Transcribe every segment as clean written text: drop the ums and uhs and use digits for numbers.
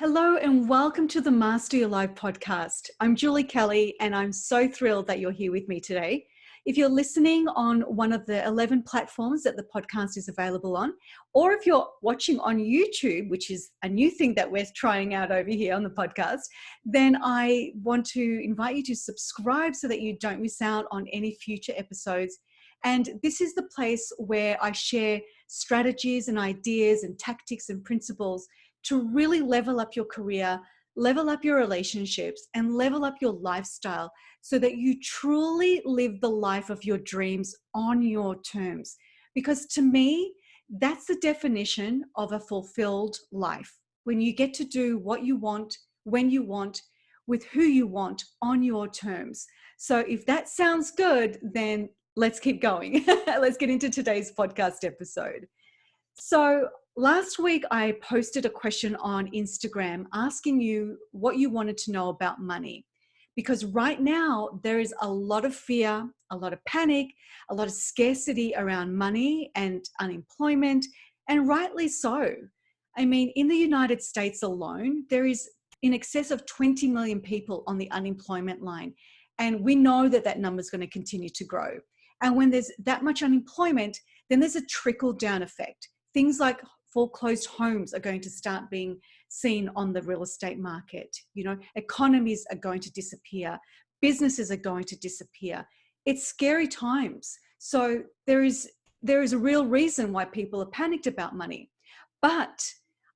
Hello and welcome to the Master Your Life podcast. I'm Julie Kelly and I'm so thrilled that you're here with me today. If you're listening on one of the 11 platforms that the podcast is available on, or if you're watching on YouTube, which is a new thing that we're trying out over here on the podcast, then I want to invite you to subscribe so that you don't miss out on any future episodes. And this is the place where I share strategies and ideas and tactics and principles to really level up your career, level up your relationships, and level up your lifestyle so that you truly live the life of your dreams on your terms. Because to me, that's the definition of a fulfilled life. When you get to do what you want, when you want, with who you want on your terms. So if that sounds good, then let's keep going. Let's get into today's podcast episode. So last week, I posted a question on Instagram asking you what you wanted to know about money. Because right now, there is a lot of fear, a lot of panic, a lot of scarcity around money and unemployment, and rightly so. I mean, in the United States alone, there is in excess of 20 million people on the unemployment line. And we know that that number is going to continue to grow. And when there's that much unemployment, then there's a trickle-down effect. Things like foreclosed homes are going to start being seen on the real estate market. You know, economies are going to disappear. Businesses are going to disappear. It's scary times. So there is a real reason why people are panicked about money. But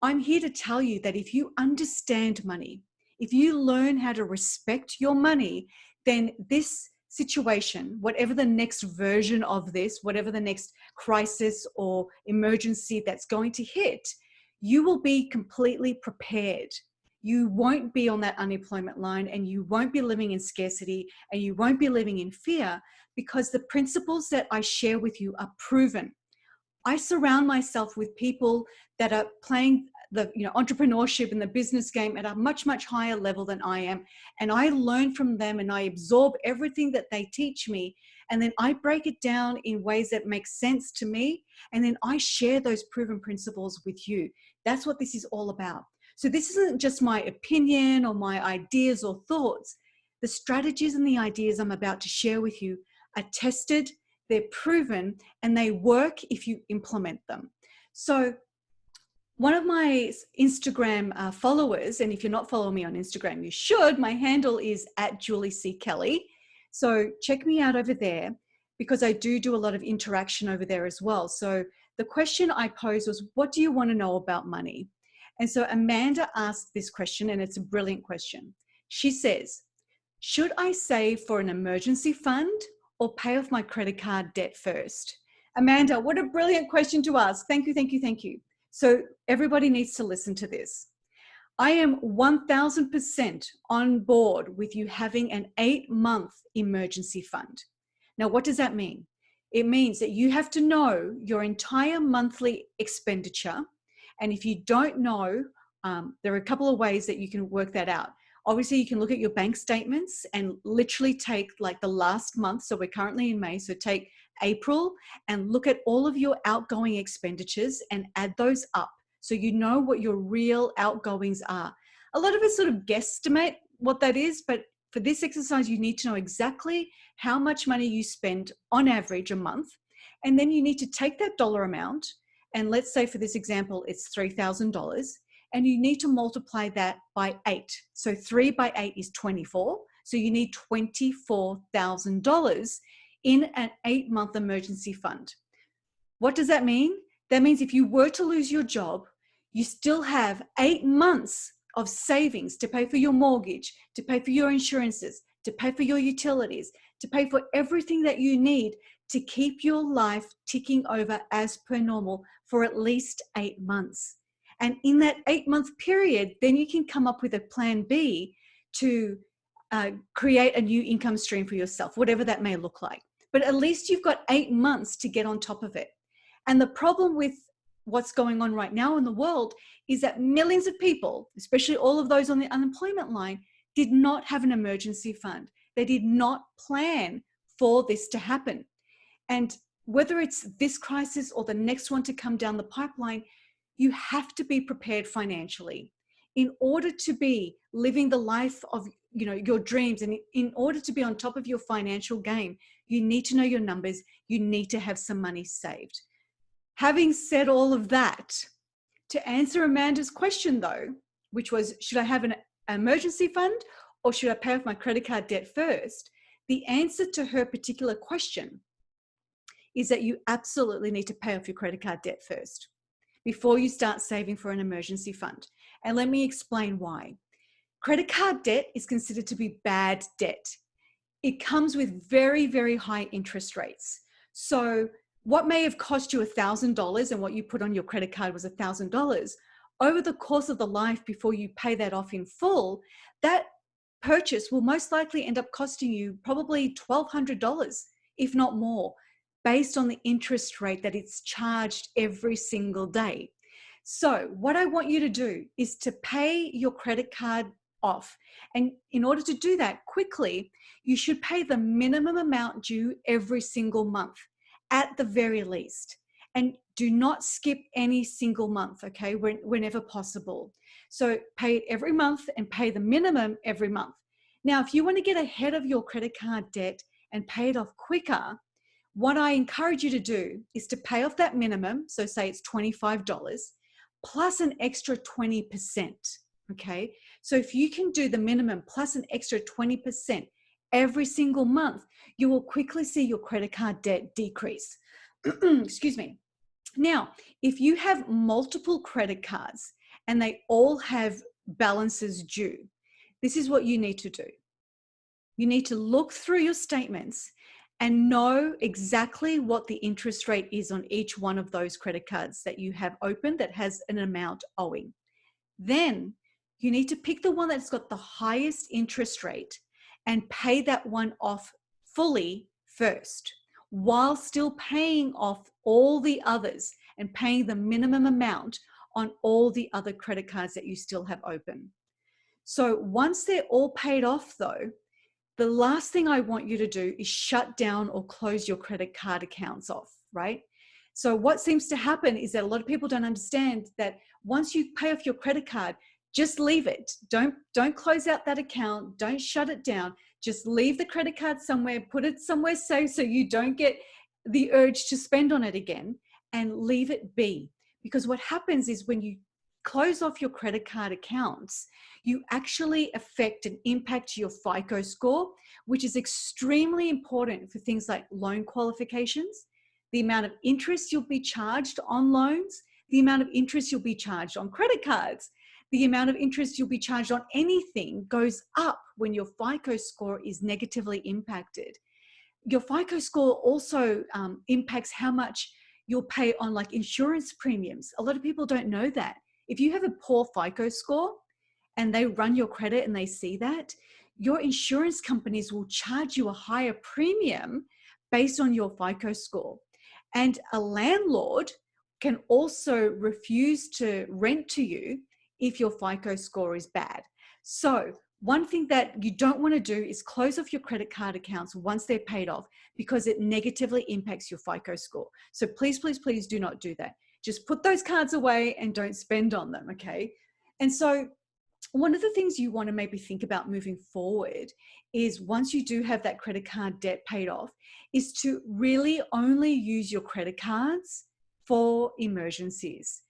I'm here to tell you that if you understand money, if you learn how to respect your money, then this situation, whatever the next version of this, whatever the next crisis or emergency that's going to hit, you will be completely prepared. You won't be on that unemployment line and you won't be living in scarcity and you won't be living in fear because the principles that I share with you are proven. I surround myself with people that are playing the entrepreneurship and the business game at a much, much higher level than I am. And I learn from them and I absorb everything that they teach me. And then I break it down in ways that make sense to me. And then I share those proven principles with you. That's what this is all about. So this isn't just my opinion or my ideas or thoughts. The strategies and the ideas I'm about to share with you are tested, they're proven, and they work if you implement them. So one of my Instagram followers, and if you're not following me on Instagram, you should. My handle is @JulieCKelly. So check me out over there because I do a lot of interaction over there as well. So the question I posed was, what do you want to know about money? And so Amanda asked this question, and it's a brilliant question. She says, should I save for an emergency fund or pay off my credit card debt first? Amanda, what a brilliant question to ask. Thank you, thank you, thank you. So everybody needs to listen to this. I am 1000% on board with you having an 8-month emergency fund. Now, what does that mean? It means that you have to know your entire monthly expenditure. And if you don't know, there are a couple of ways that you can work that out. Obviously, you can look at your bank statements and literally take like the last month. So we're currently in May. So take April and look at all of your outgoing expenditures and add those up. So you know what your real outgoings are. A lot of us sort of guesstimate what that is, but for this exercise, you need to know exactly how much money you spend on average a month. And then you need to take that dollar amount. And let's say for this example, it's $3,000. And you need to multiply that by 8. So 3 by 8 is 24. So you need $24,000 in an 8-month emergency fund. What does that mean? That means if you were to lose your job, you still have 8 months of savings to pay for your mortgage, to pay for your insurances, to pay for your utilities, to pay for everything that you need to keep your life ticking over as per normal for at least 8 months. And in that 8-month period, then you can come up with a plan B to create a new income stream for yourself, whatever that may look like. But at least you've got 8 months to get on top of it. And the problem with what's going on right now in the world is that millions of people, especially all of those on the unemployment line, did not have an emergency fund. They did not plan for this to happen. And whether it's this crisis or the next one to come down the pipeline, you have to be prepared financially. in order to be living the life of your dreams, and in order to be on top of your financial game, you need to know your numbers. You need to have some money saved. Having said all of that, to answer Amanda's question though, which was, should I have an emergency fund or should I pay off my credit card debt first? The answer to her particular question is that you absolutely need to pay off your credit card debt first before you start saving for an emergency fund. And let me explain why. Credit card debt is considered to be bad debt. It comes with very, very high interest rates. So what may have cost you $1,000 and what you put on your credit card was $1,000, over the course of the life before you pay that off in full, that purchase will most likely end up costing you probably $1,200, if not more, based on the interest rate that it's charged every single day. So what I want you to do is to pay your credit card off. And in order to do that quickly, you should pay the minimum amount due every single month at the very least. And do not skip any single month, okay, whenever possible. So pay it every month and pay the minimum every month. Now, if you want to get ahead of your credit card debt and pay it off quicker, what I encourage you to do is to pay off that minimum. So say it's $25 plus an extra 20%, okay? So if you can do the minimum plus an extra 20% every single month, you will quickly see your credit card debt decrease. Excuse me. Now, if you have multiple credit cards and they all have balances due, this is what you need to do. You need to look through your statements and know exactly what the interest rate is on each one of those credit cards that you have opened that has an amount owing. Then you need to pick the one that's got the highest interest rate and pay that one off fully first, while still paying off all the others and paying the minimum amount on all the other credit cards that you still have open. So once they're all paid off though, the last thing I want you to do is shut down or close your credit card accounts off, right? So what seems to happen is that a lot of people don't understand that once you pay off your credit card, just leave it. Don't close out that account. Don't shut it down. Just leave the credit card somewhere, put it somewhere safe so you don't get the urge to spend on it again, and leave it be. Because what happens is when you close off your credit card accounts, you actually affect and impact your FICO score, which is extremely important for things like loan qualifications, the amount of interest you'll be charged on loans, the amount of interest you'll be charged on credit cards, the amount of interest you'll be charged on anything goes up when your FICO score is negatively impacted. Your FICO score also impacts how much you'll pay on like insurance premiums. A lot of people don't know that. If you have a poor FICO score and they run your credit and they see that, your insurance companies will charge you a higher premium based on your FICO score. And a landlord can also refuse to rent to you if your FICO score is bad. So one thing that you don't want to do is close off your credit card accounts once they're paid off, because it negatively impacts your FICO score. So please, please, please do not do that. Just put those cards away and don't spend on them, okay? And so one of the things you want to maybe think about moving forward is, once you do have that credit card debt paid off, is to really only use your credit cards for emergencies,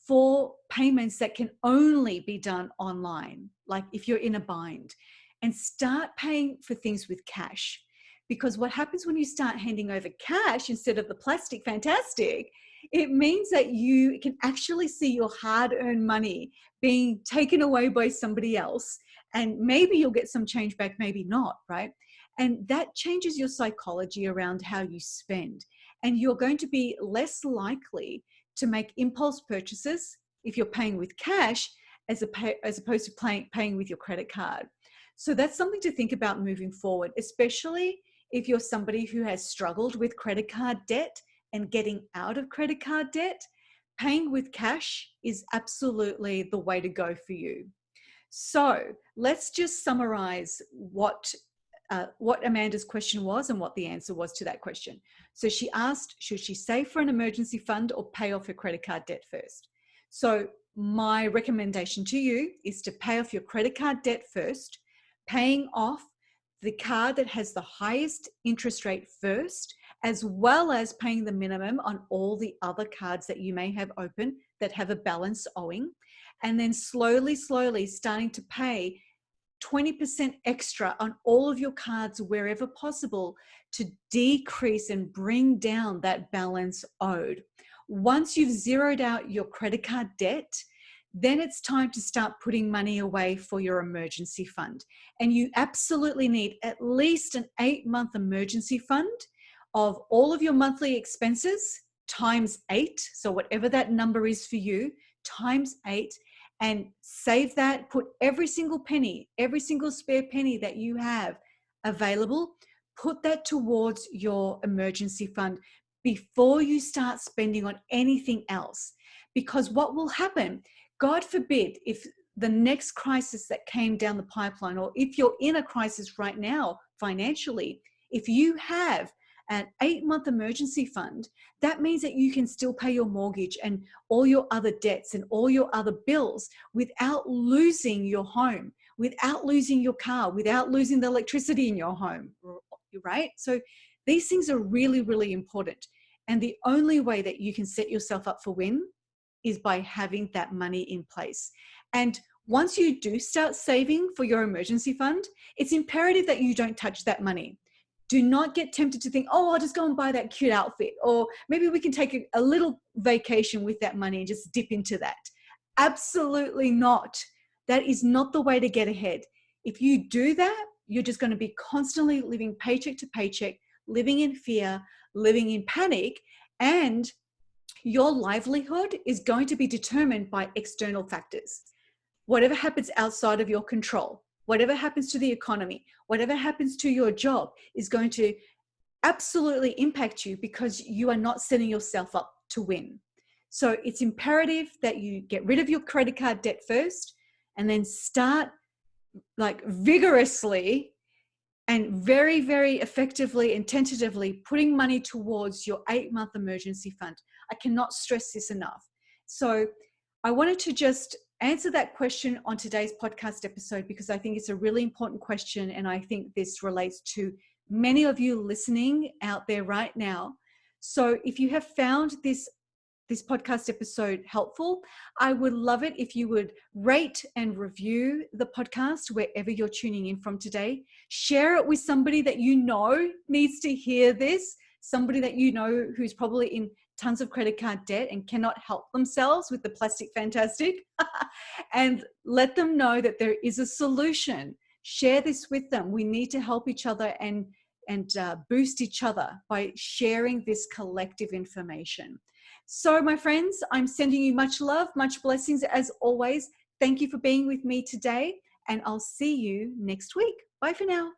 for payments that can only be done online, like if you're in a bind, and start paying for things with cash. Because what happens when you start handing over cash instead of the plastic fantastic, it means that you can actually see your hard-earned money being taken away by somebody else, and maybe you'll get some change back, maybe not, right? And that changes your psychology around how you spend, and you're going to be less likely to make impulse purchases if you're paying with cash as opposed to paying with your credit card. So that's something to think about moving forward, especially if you're somebody who has struggled with credit card debt and getting out of credit card debt. Paying with cash is absolutely the way to go for you. So let's just summarize what Amanda's question was and what the answer was to that question. So she asked, should she save for an emergency fund or pay off her credit card debt first? So my recommendation to you is to pay off your credit card debt first, paying off the card that has the highest interest rate first, as well as paying the minimum on all the other cards that you may have open that have a balance owing. And then slowly starting to pay 20% extra on all of your cards wherever possible to decrease and bring down that balance owed. Once you've zeroed out your credit card debt, then it's time to start putting money away for your emergency fund. And you absolutely need at least an 8-month emergency fund of all of your monthly expenses times 8. So whatever that number is for you, times 8. And save that, put every single penny, every single spare penny that you have available, put that towards your emergency fund before you start spending on anything else. Because what will happen, God forbid, if the next crisis that came down the pipeline, or if you're in a crisis right now financially, if you have an 8-month emergency fund, that means that you can still pay your mortgage and all your other debts and all your other bills without losing your home, without losing your car, without losing the electricity in your home, right? So these things are really, really important. And the only way that you can set yourself up for win is by having that money in place. And once you do start saving for your emergency fund, it's imperative that you don't touch that money. Do not get tempted to think, oh, I'll just go and buy that cute outfit. Or maybe we can take a little vacation with that money and just dip into that. Absolutely not. That is not the way to get ahead. If you do that, you're just going to be constantly living paycheck to paycheck, living in fear, living in panic, and your livelihood is going to be determined by external factors. Whatever happens outside of your control, whatever happens to the economy, whatever happens to your job is going to absolutely impact you because you are not setting yourself up to win. So it's imperative that you get rid of your credit card debt first and then start like vigorously and very, very effectively and tentatively putting money towards your 8-month emergency fund. I cannot stress this enough. So I wanted to just answer that question on today's podcast episode because I think it's a really important question, and I think this relates to many of you listening out there right now. So if you have found this podcast episode helpful, I would love it if you would rate and review the podcast wherever you're tuning in from today. Share it with somebody that you know needs to hear this, somebody that you know who's probably in tons of credit card debt and cannot help themselves with the plastic fantastic, and let them know that there is a solution. Share this with them. We need to help each other and boost each other by sharing this collective information. So my friends, I'm sending you much love, much blessings as always. Thank you for being with me today, and I'll see you next week. Bye for now.